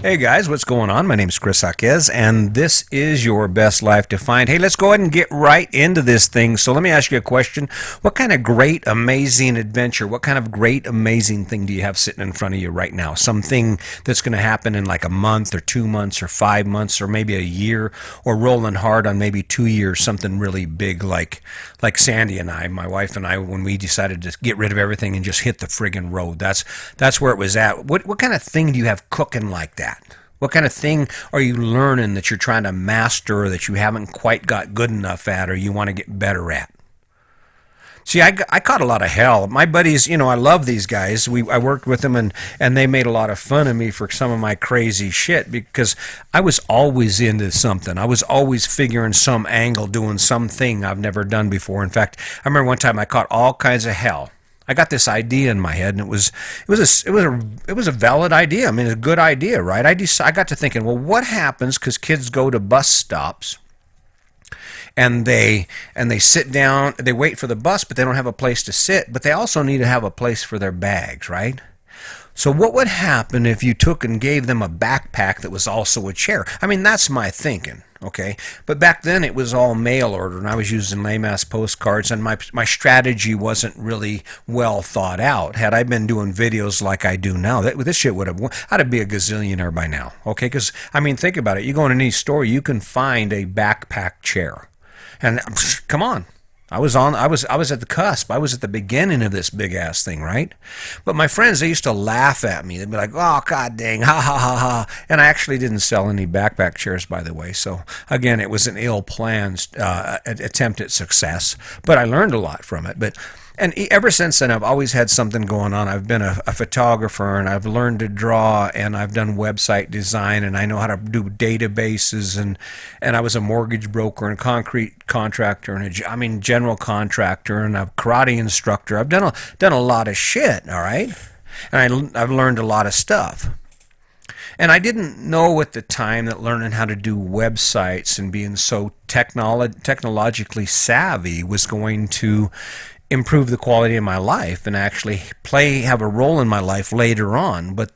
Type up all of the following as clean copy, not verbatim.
Hey guys, what's going on? My name is Chris Jaquez, and this is your best life defined. Hey, let's go ahead and get right into this thing. So let me ask you a question. What kind of great, amazing adventure, what kind of great, amazing thing do you have sitting in front of you right now? Something that's going to happen in like a month or 2 months or 5 months or maybe a year, or rolling hard on maybe 2 years, something really big like Sandy and I, my wife and I, when we decided to get rid of everything and just hit the friggin' road. That's where it was at. What kind of thing do you have cooking like that? What kind of thing are you learning that you're trying to master, or that you haven't quite got good enough at, or you want to get better at? See, I caught a lot of hell. My buddies, I love these guys. I worked with them, and they made a lot of fun of me for some of my crazy shit, because I was always into something. I was always figuring some angle, doing something I've never done before. In fact, I remember one time I caught all kinds of hell. I got this idea in my head, and it was a valid idea. I mean, it's a good idea, right? I got to thinking, well, what happens? Because kids go to bus stops, and they sit down, they wait for the bus, but they don't have a place to sit. But they also need to have a place for their bags, right? So what would happen if you took and gave them a backpack that was also a chair? I mean, that's my thinking, okay? But back then it was all mail order, and I was using lame-ass postcards, and my strategy wasn't really well thought out. Had I been doing videos like I do now, this shit I'd be a gazillionaire by now, okay? Because, I mean, think about it. You go in any store, you can find a backpack chair. And come on. I was at the cusp. I was at the beginning of this big ass thing, right? But my friends, they used to laugh at me. They'd be like, "Oh, god dang, ha ha ha ha." And I actually didn't sell any backpack chairs, by the way. So again, it was an ill-planned attempt at success, but I learned a lot from it. And ever since then, I've always had something going on. I've been a photographer, and I've learned to draw, and I've done website design, and I know how to do databases, and I was a mortgage broker and concrete contractor, and general contractor, and a karate instructor. I've done a lot of shit, all right? And I've learned a lot of stuff. And I didn't know at the time that learning how to do websites and being so technologically savvy was going to improve the quality of my life and actually have a role in my life later on. But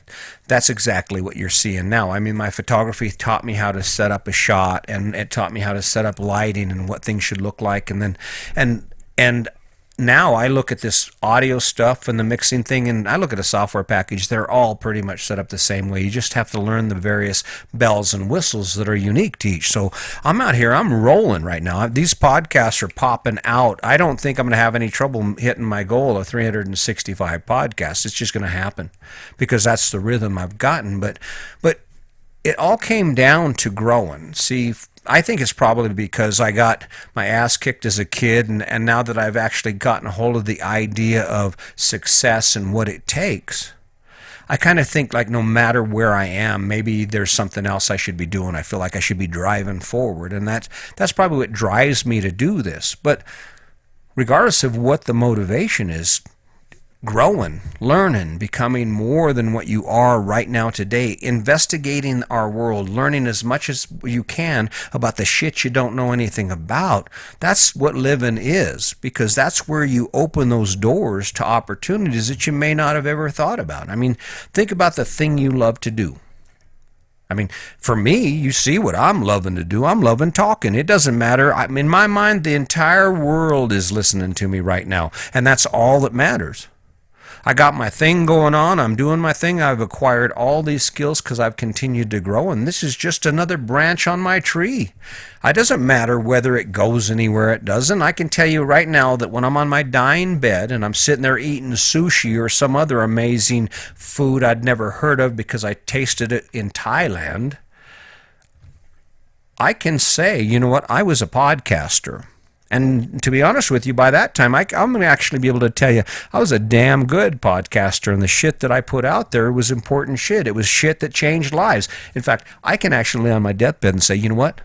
that's exactly what you're seeing now. I mean, my photography taught me how to set up a shot, and it taught me how to set up lighting and what things should look like. And now I look at this audio stuff and the mixing thing, and I look at a software package. They're all pretty much set up the same way. You just have to learn the various bells and whistles that are unique to each. So I'm out here, I'm rolling right now. These podcasts are popping out. I don't think I'm going to have any trouble hitting my goal of 365 podcasts. It's just going to happen because that's the rhythm I've gotten. But it all came down to growing. See, I think it's probably because I got my ass kicked as a kid, and now that I've actually gotten a hold of the idea of success and what it takes, I kind of think like no matter where I am, maybe there's something else I should be doing. I feel like I should be driving forward, and that's probably what drives me to do this. But regardless of what the motivation is, growing, learning, becoming more than what you are right now today, investigating our world, learning as much as you can about the shit you don't know anything about. That's what living is, because that's where you open those doors to opportunities that you may not have ever thought about. I mean, think about the thing you love to do. I mean, for me, you see what I'm loving to do. I'm loving talking. It doesn't matter. In my mind, the entire world is listening to me right now, and that's all that matters. I got my thing going on. I'm doing my thing. I've acquired all these skills because I've continued to grow, and this is just another branch on my tree. It doesn't matter whether it goes anywhere, it doesn't. I can tell you right now that when I'm on my dying bed and I'm sitting there eating sushi or some other amazing food I'd never heard of because I tasted it in Thailand, I can say, you know what, I was a podcaster. And to be honest with you, by that time, I'm going to actually be able to tell you I was a damn good podcaster, and the shit that I put out there was important shit. It was shit that changed lives. In fact, I can actually lay on my deathbed and say, you know what?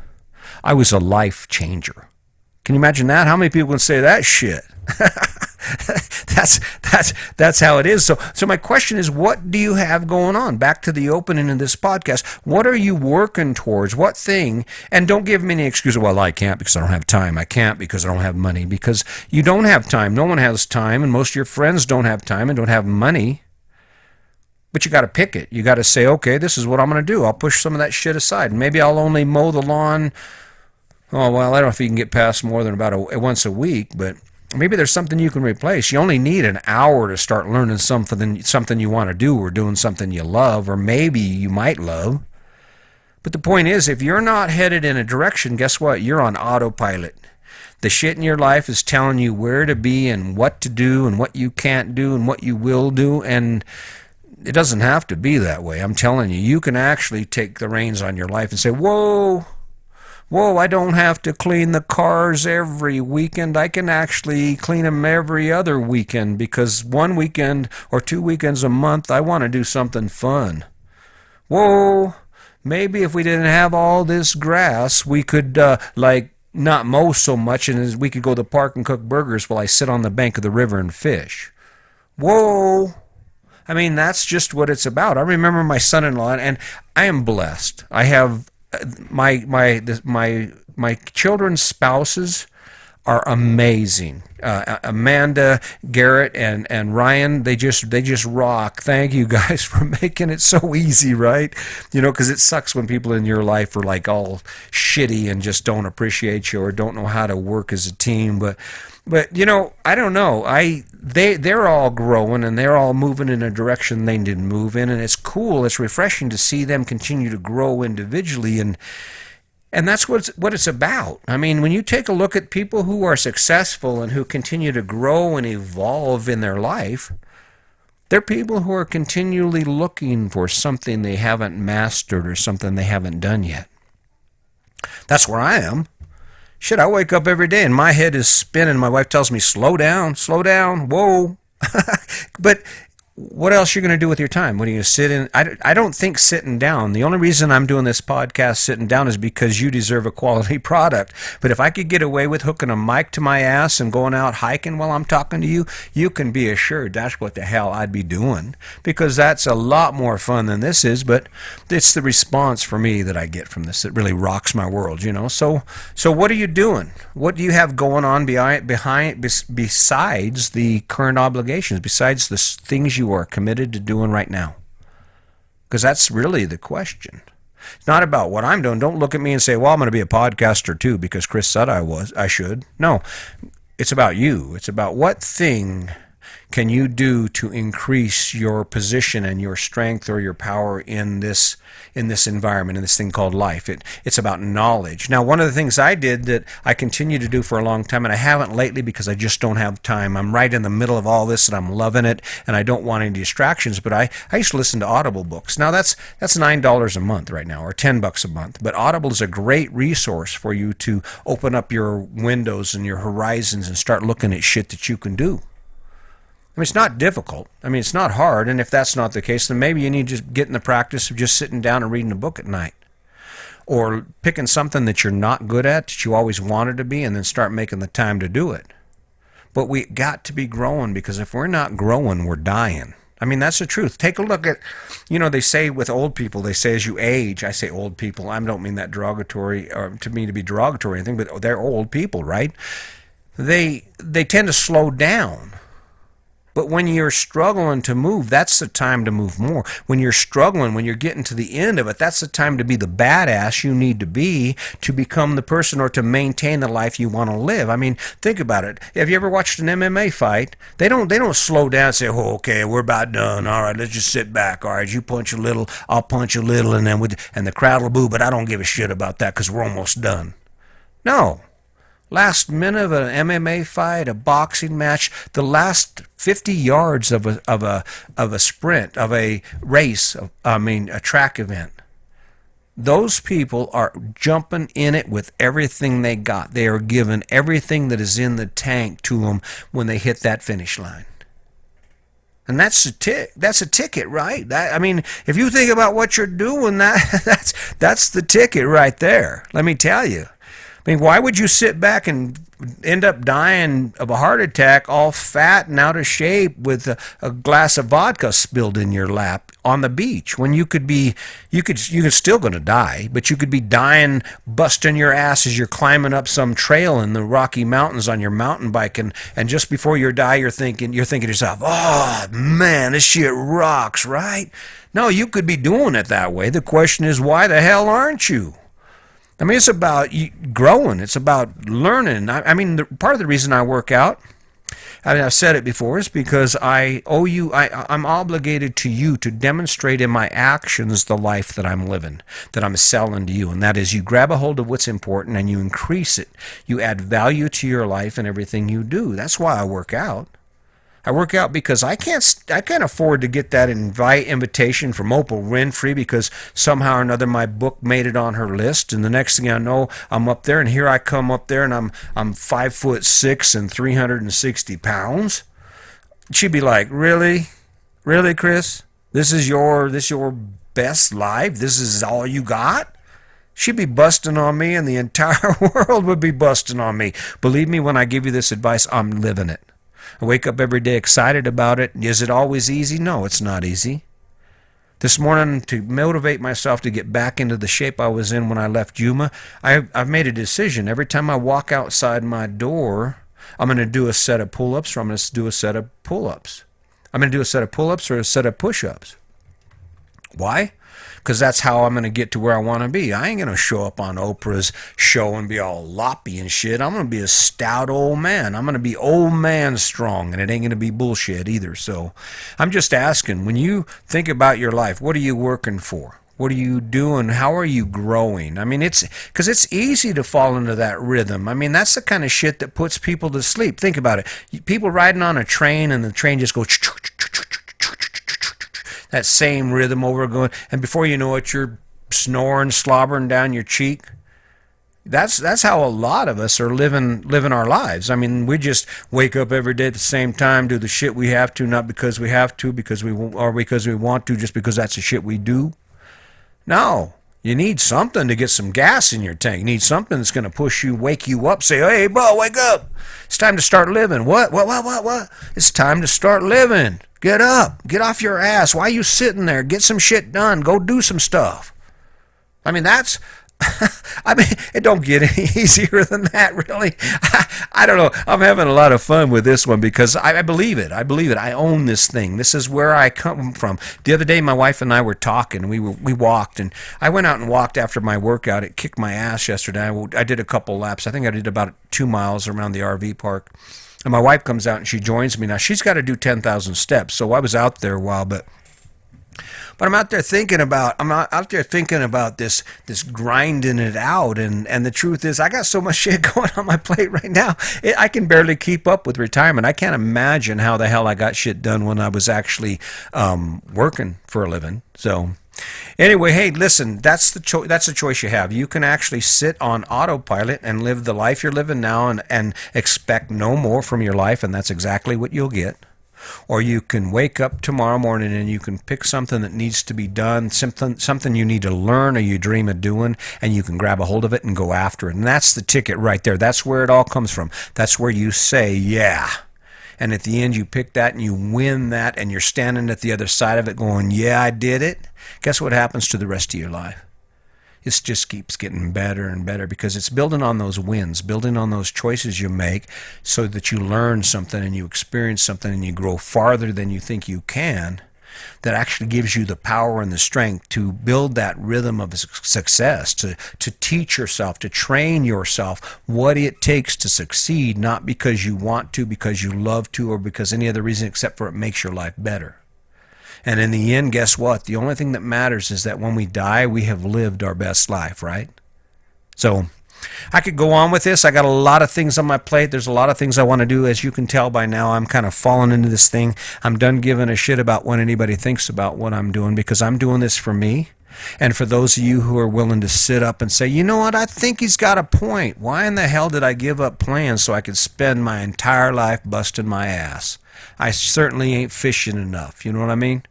I was a life changer. Can you imagine that? How many people can say that shit? That's how it is. So my question is, what do you have going on? Back to the opening of this podcast. What are you working towards? What thing? And don't give me any excuse. Well, I can't because I don't have time. I can't because I don't have money. Because you don't have time. No one has time, and most of your friends don't have time and don't have money. But you got to pick it. You got to say, okay, this is what I'm going to do. I'll push some of that shit aside. Maybe I'll only mow the lawn. Oh, well, I don't know if you can get past more than about once a week, but maybe there's something you can replace. You only need an hour to start learning something you want to do, or doing something you love, or maybe you might love. But the point is, if you're not headed in a direction, guess what? You're on autopilot. The shit in your life is telling you where to be and what to do and what you can't do and what you will do, and it doesn't have to be that way. I'm telling you, you can actually take the reins on your life and say, whoa, whoa, I don't have to clean the cars every weekend. I can actually clean them every other weekend, because one weekend or 2 weekends a month, I want to do something fun. Whoa, maybe if we didn't have all this grass, we could, not mow so much, and we could go to the park and cook burgers while I sit on the bank of the river and fish. Whoa. I mean, that's just what it's about. I remember my son-in-law, and I am blessed. I have my children's spouses are amazing. Amanda, Garrett, and Ryan, they just rock. Thank you guys for making it so easy, right? Because it sucks when people in your life are like all shitty and just don't appreciate you or don't know how to work as a team. But I don't know. They're all growing and they're all moving in a direction they didn't move in, and it's cool. It's refreshing to see them continue to grow individually, and that's what it's about. I mean, when you take a look at people who are successful and who continue to grow and evolve in their life, they're people who are continually looking for something they haven't mastered or something they haven't done yet. That's where I am. Shit, I wake up every day and my head is spinning. My wife tells me, slow down, whoa. But what else are you going to do with your time? When are you going to sit in? I don't think sitting down. The only reason I'm doing this podcast sitting down is because you deserve a quality product. But if I could get away with hooking a mic to my ass and going out hiking while I'm talking to you, you can be assured that's what the hell I'd be doing, because that's a lot more fun than this is. But it's the response for me that I get from this that really rocks my world, So what are you doing? What do you have going on besides the current obligations, besides the things you are committed to doing right now? Because that's really the question. It's not about what I'm doing. Don't look at me and say, well, I'm going to be a podcaster too because Chris said I should. No, it's about you. It's about what thing can you do to increase your position and your strength or your power in this environment, in this thing called life. It's about knowledge. Now, one of the things I did that I continue to do for a long time, and I haven't lately because I just don't have time. I'm right in the middle of all this and I'm loving it and I don't want any distractions, but I used to listen to Audible books. Now that's $9 a month right now, or $10 a month. But Audible is a great resource for you to open up your windows and your horizons and start looking at shit that you can do. I mean, it's not difficult. I mean, it's not hard. And if that's not the case, then maybe you need to just get in the practice of just sitting down and reading a book at night. Or picking something that you're not good at, that you always wanted to be, and then start making the time to do it. But we got to be growing, because if we're not growing, we're dying. I mean, that's the truth. Take a look at, they say with old people, they say as you age, I say old people, I don't mean that derogatory, or to me to be derogatory or anything, but they're old people, right? They tend to slow down. But when you're struggling to move, that's the time to move more. When you're struggling, when you're getting to the end of it, that's the time to be the badass you need to be to become the person or to maintain the life you want to live. I mean, think about it. Have you ever watched an MMA fight? They don't slow down and say, oh, okay, we're about done. All right, let's just sit back. All right, you punch a little, I'll punch a little, and then and the crowd will boo, but I don't give a shit about that because we're almost done. No. Last minute of an MMA fight, a boxing match, the last 50 yards of a sprint, of a race, a track event. Those people are jumping in it with everything they got. They are giving everything that is in the tank to them when they hit that finish line. And that's a ticket, right? If you think about what you're doing, that's the ticket right there. Let me tell you. I mean, why would you sit back and end up dying of a heart attack all fat and out of shape with a glass of vodka spilled in your lap on the beach when you're still going to die, but you could be dying, busting your ass as you're climbing up some trail in the Rocky Mountains on your mountain bike, and just before you die, you're thinking to yourself, oh man, this shit rocks, right? No, you could be doing it that way. The question is, why the hell aren't you? I mean, it's about growing. It's about learning. I mean, part of the reason I work out, I mean, I've said it before, is because I owe you, I'm obligated to you to demonstrate in my actions the life that I'm living, that I'm selling to you. And that is, you grab a hold of what's important and you increase it. You add value to your life and everything you do. That's why I work out. I work out because I can't afford to get that invitation from Oprah Winfrey because somehow or another my book made it on her list, and the next thing I know, I'm up there, and here I come up there, and I'm 5'6" and 360 pounds. She'd be like, really, Chris? This is your best life? This is all you got? She'd be busting on me, and the entire world would be busting on me. Believe me when I give you this advice, I'm living it. I wake up every day excited about it. Is it always easy? No, it's not easy. This morning, to motivate myself to get back into the shape I was in when I left Yuma, I've made a decision. Every time I walk outside my door, I'm going to do a set of pull-ups or I'm going to do a set of pull-ups. I'm going to do a set of pull-ups or a set of push-ups. Why? Because that's how I'm going to get to where I want to be. I ain't going to show up on Oprah's show and be all loppy and shit. I'm going to be a stout old man. I'm going to be old man strong, and it ain't going to be bullshit either. So I'm just asking, when you think about your life, what are you working for? What are you doing? How are you growing? I mean, because it's easy to fall into that rhythm. I mean, that's the kind of shit that puts people to sleep. Think about it. People riding on a train and the train just goes that same rhythm over going, and before you know it, you're snoring, slobbering down your cheek. That's how a lot of us are living our lives. I mean, we just wake up every day at the same time, do the shit we have to, not because we have to, because we want to, just because that's the shit we do. No. You need something to get some gas in your tank. You need something that's going to push you, wake you up, say, hey, bro, wake up. It's time to start living. What? It's time to start living. Get up. Get off your ass. Why are you sitting there? Get some shit done. Go do some stuff. I mean, it don't get any easier than that, really. I don't know. I'm having a lot of fun with this one because I believe it. I own this thing. This is where I come from. The other day, my wife and I were talking. We walked, and I went out and walked after my workout. It kicked my ass yesterday. I did a couple laps. I think I did about 2 miles around the RV park. And my wife comes out and she joins me. Now, she's got to do 10,000 steps. So I was out there a while, but I'm out there thinking about this grinding it out, and the truth is I got so much shit going on my plate right now. I can barely keep up with retirement. I can't imagine how the hell I got shit done when I was actually working for a living. So anyway, hey, listen, that's the choice you have. You can actually sit on autopilot and live the life you're living now and expect no more from your life, and that's exactly what you'll get. Or you can wake up tomorrow morning and you can pick something that needs to be done, something you need to learn or you dream of doing, and you can grab a hold of it and go after it. And that's the ticket right there. That's where it all comes from. That's where you say, yeah. And at the end, you pick that and you win that, and you're standing at the other side of it going, yeah, I did it. Guess what happens to the rest of your life? It just keeps getting better and better because it's building on those wins, building on those choices you make so that you learn something and you experience something and you grow farther than you think you can. That actually gives you the power and the strength to build that rhythm of success, to teach yourself, to train yourself what it takes to succeed, not because you want to, because you love to, or because any other reason except for it makes your life better. And in the end, guess what? The only thing that matters is that when we die, we have lived our best life, right? So I could go on with this. I got a lot of things on my plate. There's a lot of things I want to do. As you can tell by now, I'm kind of falling into this thing. I'm done giving a shit about what anybody thinks about what I'm doing because I'm doing this for me. And for those of you who are willing to sit up and say, you know what, I think he's got a point. Why in the hell did I give up plans so I could spend my entire life busting my ass? I certainly ain't fishing enough. You know what I mean?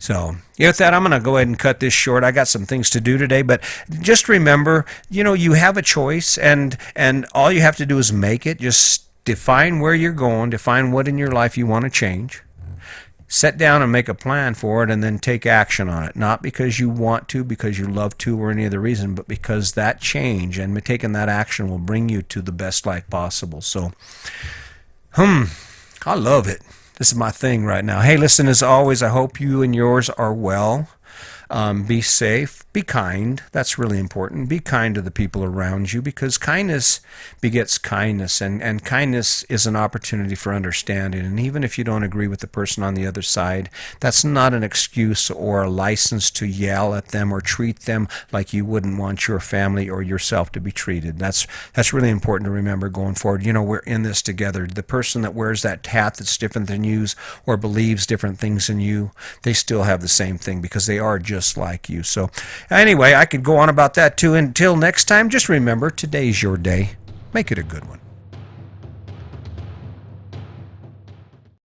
So, yeah, with that, I'm going to go ahead and cut this short. I got some things to do today, but just remember, you have a choice, and all you have to do is make it. Just define where you're going, define what in your life you want to change. Set down and make a plan for it, and then take action on it. Not because you want to, because you love to, or any other reason, but because that change and taking that action will bring you to the best life possible. So, I love it. This is my thing right now. Hey, listen, as always, I hope you and yours are well. Be safe. Be kind. That's really important. Be kind to the people around you, because kindness begets kindness, and kindness is an opportunity for understanding. And even if you don't agree with the person on the other side, that's not an excuse or a license to yell at them or treat them like you wouldn't want your family or yourself to be treated. That's really important to remember going forward. We're in this together. The person that wears that hat that's different than you or believes different things than you, they still have the same thing, because they are just like you. So anyway, I could go on about that too. Until next time, just remember, today's your day. Make it a good one.